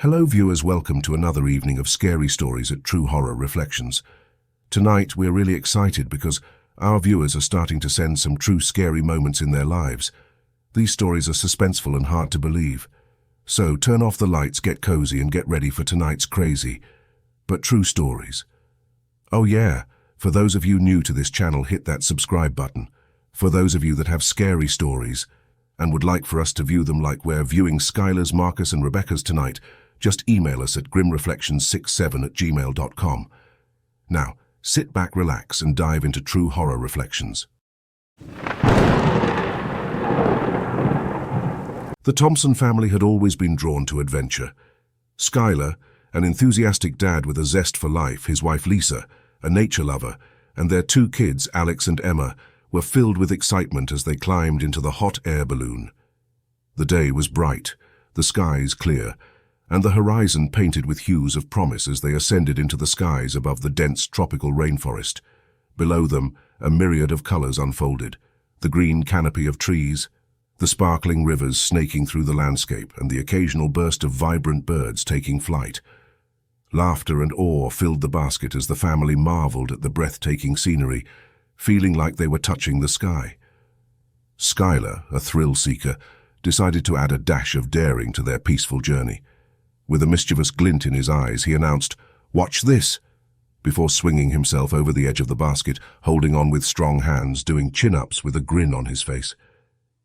Hello viewers, welcome to another evening of scary stories at True Horror Reflections. Tonight we're really excited because our viewers are starting to send some true scary moments in their lives. These stories are suspenseful and hard to believe. So turn off the lights, get cozy and get ready for tonight's crazy, but true stories. Oh yeah, for those of you new to this channel, hit that subscribe button. For those of you that have scary stories and would like for us to view them like we're viewing Skylar's, Marcus and Rebecca's tonight, just email us at grimreflections67@gmail.com. Now, sit back, relax, and dive into True Horror Reflections. The Thompson family had always been drawn to adventure. Skylar, an enthusiastic dad with a zest for life, his wife Lisa, a nature lover, and their two kids, Alex and Emma, were filled with excitement as they climbed into the hot air balloon. The day was bright, the skies clear, and the horizon painted with hues of promise as they ascended into the skies above the dense tropical rainforest. Below them, a myriad of colors unfolded, the green canopy of trees, the sparkling rivers snaking through the landscape, and the occasional burst of vibrant birds taking flight. Laughter and awe filled the basket as the family marveled at the breathtaking scenery, feeling like they were touching the sky. Skylar, a thrill-seeker, decided to add a dash of daring to their peaceful journey. With a mischievous glint in his eyes, he announced, "Watch this," before swinging himself over the edge of the basket, holding on with strong hands, doing chin-ups with a grin on his face.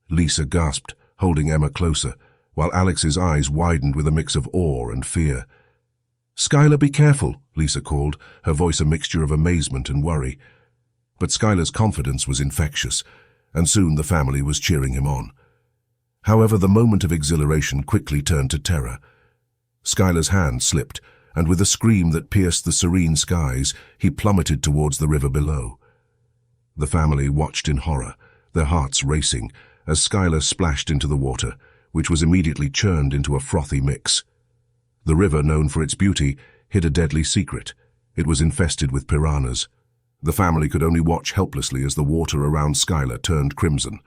Lisa gasped, holding Emma closer, while Alex's eyes widened with a mix of awe and fear. "Skylar, be careful," Lisa called, her voice a mixture of amazement and worry. But Skylar's confidence was infectious, and soon the family was cheering him on. However, the moment of exhilaration quickly turned to terror. Skylar's hand slipped, and with a scream that pierced the serene skies, he plummeted towards the river below. The family watched in horror, their hearts racing, as Skylar splashed into the water, which was immediately churned into a frothy mix. The river, known for its beauty, hid a deadly secret. It was infested with piranhas. The family could only watch helplessly as the water around Skylar turned crimson.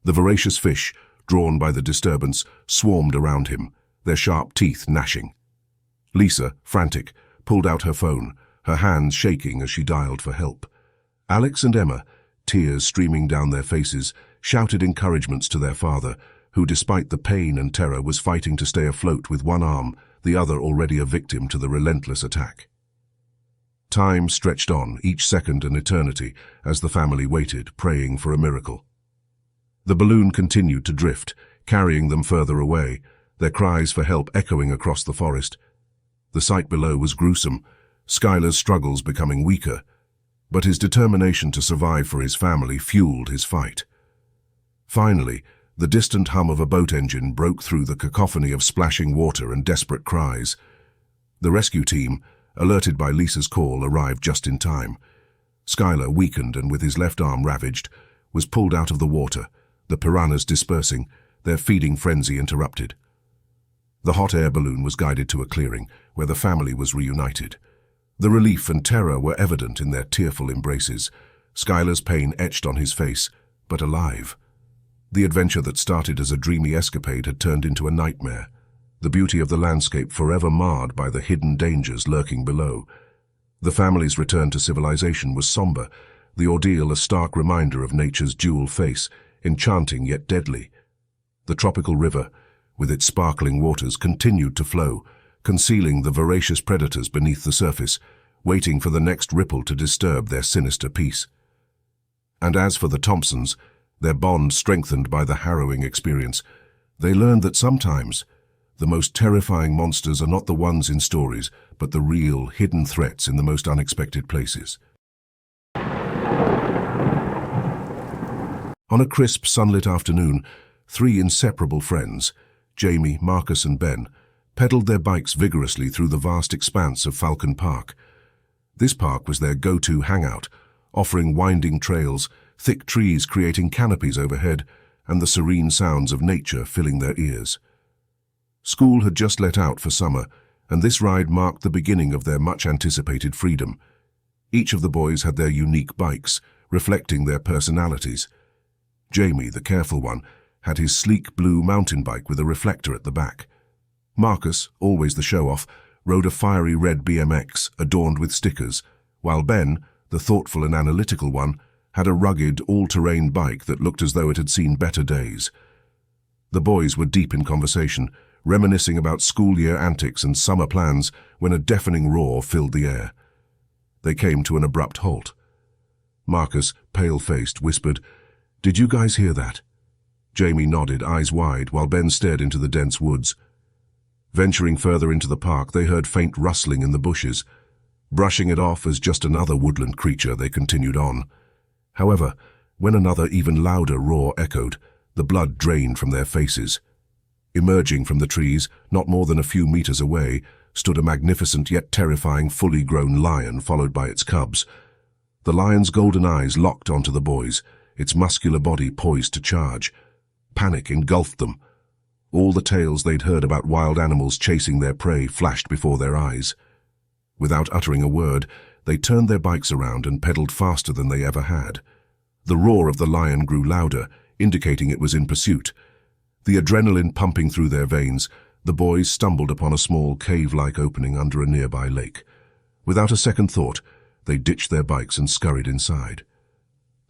The voracious fish, drawn by the disturbance, swarmed around him, their sharp teeth gnashing. Lisa, frantic, pulled out her phone, her hands shaking as she dialed for help. Alex and Emma, tears streaming down their faces, shouted encouragements to their father, who, despite the pain and terror, was fighting to stay afloat with one arm, the other already a victim to the relentless attack. Time stretched on, each second an eternity, as the family waited, praying for a miracle. The balloon continued to drift, carrying them further away, their cries for help echoing across the forest. The sight below was gruesome, Skylar's struggles becoming weaker, but his determination to survive for his family fueled his fight. Finally, the distant hum of a boat engine broke through the cacophony of splashing water and desperate cries. The rescue team, alerted by Lisa's call, arrived just in time. Skylar, weakened and with his left arm ravaged, was pulled out of the water, the piranhas dispersing, their feeding frenzy interrupted. The hot air balloon was guided to a clearing, where the family was reunited. The relief and terror were evident in their tearful embraces, Skylar's pain etched on his face, but alive. The adventure that started as a dreamy escapade had turned into a nightmare, the beauty of the landscape forever marred by the hidden dangers lurking below. The family's return to civilization was somber, the ordeal a stark reminder of nature's dual face, enchanting yet deadly. The tropical river, with its sparkling waters, continued to flow, concealing the voracious predators beneath the surface, waiting for the next ripple to disturb their sinister peace. And as for the Thompsons, their bond strengthened by the harrowing experience, they learned that sometimes the most terrifying monsters are not the ones in stories, but the real, hidden threats in the most unexpected places. On a crisp, sunlit afternoon, three inseparable friends, Jamie, Marcus and Ben, pedaled their bikes vigorously through the vast expanse of Falcon Park. This park was their go-to hangout, offering winding trails, thick trees creating canopies overhead, and the serene sounds of nature filling their ears. School had just let out for summer, and this ride marked the beginning of their much-anticipated freedom. Each of the boys had their unique bikes, reflecting their personalities. Jamie, the careful one, had his sleek blue mountain bike with a reflector at the back. Marcus, always the show-off, rode a fiery red BMX adorned with stickers, while Ben, the thoughtful and analytical one, had a rugged, all-terrain bike that looked as though it had seen better days. The boys were deep in conversation, reminiscing about school year antics and summer plans when a deafening roar filled the air. They came to an abrupt halt. Marcus, pale-faced, whispered, "Did you guys hear that?" Jamie nodded, eyes wide, while Ben stared into the dense woods. Venturing further into the park, they heard faint rustling in the bushes. Brushing it off as just another woodland creature, they continued on. However, when another, even louder roar echoed, the blood drained from their faces. Emerging from the trees, not more than a few meters away, stood a magnificent yet terrifying fully grown lion followed by its cubs. The lion's golden eyes locked onto the boys, its muscular body poised to charge. Panic engulfed them. All the tales they'd heard about wild animals chasing their prey flashed before their eyes. Without uttering a word, they turned their bikes around and pedaled faster than they ever had. The roar of the lion grew louder, indicating it was in pursuit. The adrenaline pumping through their veins, the boys stumbled upon a small cave-like opening under a nearby lake. Without a second thought, they ditched their bikes and scurried inside.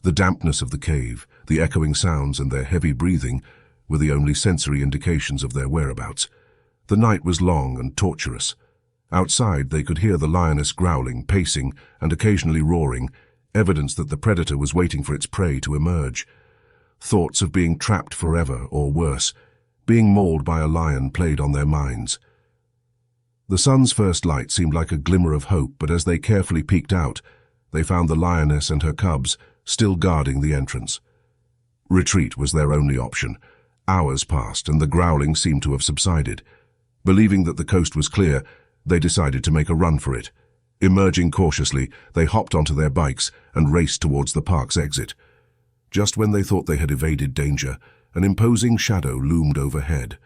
The dampness of the cave, the echoing sounds, and their heavy breathing were the only sensory indications of their whereabouts. The night was long and torturous. Outside, they could hear the lioness growling, pacing, and occasionally roaring, evidence that the predator was waiting for its prey to emerge. Thoughts of being trapped forever, or worse, being mauled by a lion played on their minds. The sun's first light seemed like a glimmer of hope, but as they carefully peeked out, they found the lioness and her cubs still guarding the entrance. Retreat was their only option. Hours passed, and the growling seemed to have subsided. Believing that the coast was clear, they decided to make a run for it. Emerging cautiously, they hopped onto their bikes and raced towards the park's exit. Just when they thought they had evaded danger, an imposing shadow loomed overhead.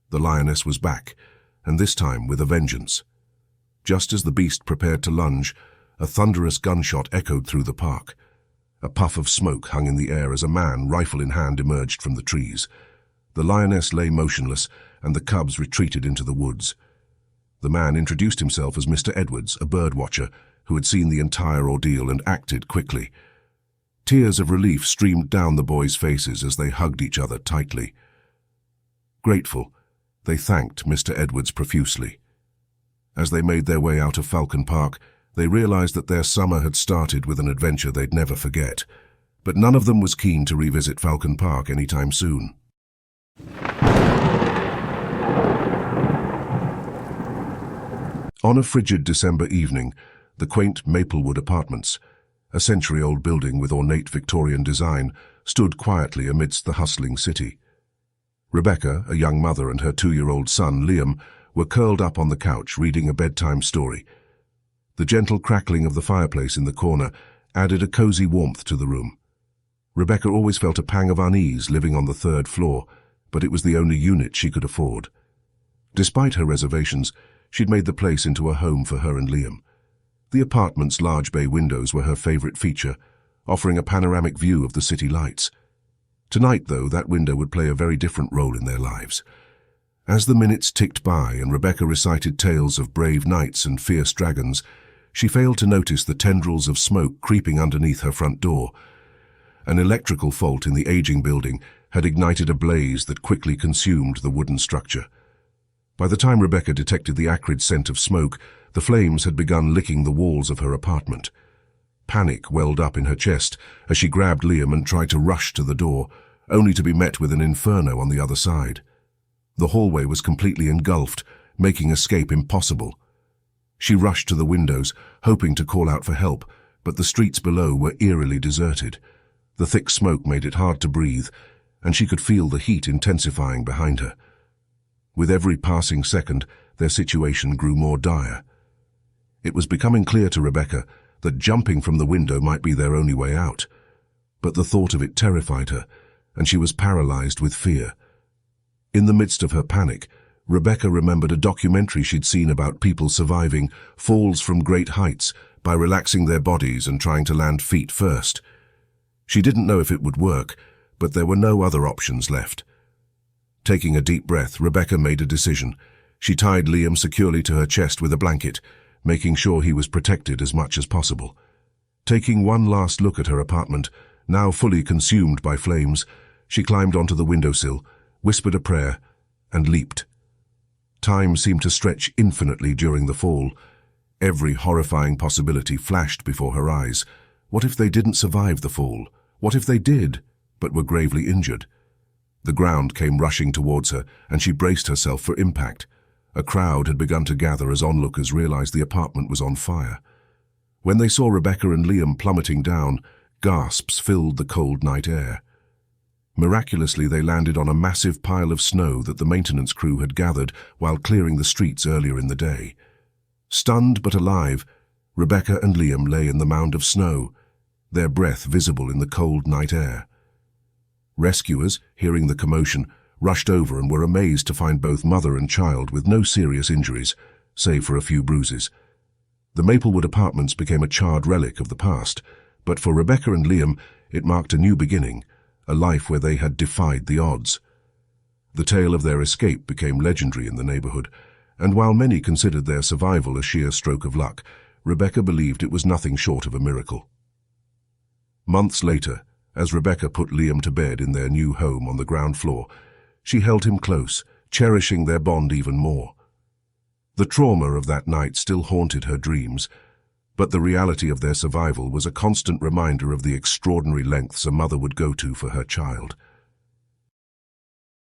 The lioness was back, and this time with a vengeance. Just as the beast prepared to lunge, a thunderous gunshot echoed through the park. A puff of smoke hung in the air as a man, rifle in hand, emerged from the trees. The lioness lay motionless, and the cubs retreated into the woods. The man introduced himself as Mr. Edwards, a bird watcher, who had seen the entire ordeal and acted quickly. Tears of relief streamed down the boys' faces as they hugged each other tightly. Grateful, they thanked Mr. Edwards profusely. As they made their way out of Falcon Park, they realized that their summer had started with an adventure they'd never forget. But none of them was keen to revisit Falcon Park anytime soon. On a frigid December evening, the quaint Maplewood Apartments, a century-old building with ornate Victorian design, stood quietly amidst the hustling city. Rebecca, a young mother, and her 2-year-old son, Liam, were curled up on the couch reading a bedtime story. The gentle crackling of the fireplace in the corner added a cozy warmth to the room. Rebecca always felt a pang of unease living on the 3rd floor, but it was the only unit she could afford. Despite her reservations, she'd made the place into a home for her and Liam. The apartment's large bay windows were her favorite feature, offering a panoramic view of the city lights. Tonight, though, that window would play a very different role in their lives. As the minutes ticked by and Rebecca recited tales of brave knights and fierce dragons, she failed to notice the tendrils of smoke creeping underneath her front door. An electrical fault in the aging building had ignited a blaze that quickly consumed the wooden structure. By the time Rebecca detected the acrid scent of smoke, the flames had begun licking the walls of her apartment. Panic welled up in her chest as she grabbed Liam and tried to rush to the door, only to be met with an inferno on the other side. The hallway was completely engulfed, making escape impossible. She rushed to the windows, hoping to call out for help, but the streets below were eerily deserted. The thick smoke made it hard to breathe, and she could feel the heat intensifying behind her. With every passing second, their situation grew more dire. It was becoming clear to Rebecca that jumping from the window might be their only way out. But the thought of it terrified her, and she was paralyzed with fear. In the midst of her panic, Rebecca remembered a documentary she'd seen about people surviving falls from great heights by relaxing their bodies and trying to land feet first. She didn't know if it would work, but there were no other options left. Taking a deep breath, Rebecca made a decision. She tied Liam securely to her chest with a blanket, making sure he was protected as much as possible. Taking one last look at her apartment, now fully consumed by flames, she climbed onto the windowsill, whispered a prayer, and leaped. Time seemed to stretch infinitely during the fall. Every horrifying possibility flashed before her eyes. What if they didn't survive the fall? What if they did, but were gravely injured? The ground came rushing towards her, and she braced herself for impact. A crowd had begun to gather as onlookers realized the apartment was on fire. When they saw Rebecca and Liam plummeting down, gasps filled the cold night air. Miraculously, they landed on a massive pile of snow that the maintenance crew had gathered while clearing the streets earlier in the day. Stunned but alive, Rebecca and Liam lay in the mound of snow, their breath visible in the cold night air. Rescuers, hearing the commotion, rushed over and were amazed to find both mother and child with no serious injuries, save for a few bruises. The Maplewood apartments became a charred relic of the past, but for Rebecca and Liam, it marked a new beginning, a life where they had defied the odds. The tale of their escape became legendary in the neighborhood, and while many considered their survival a sheer stroke of luck, Rebecca believed it was nothing short of a miracle. Months later, as Rebecca put Liam to bed in their new home on the ground floor, she held him close, cherishing their bond even more. The trauma of that night still haunted her dreams, but the reality of their survival was a constant reminder of the extraordinary lengths a mother would go to for her child.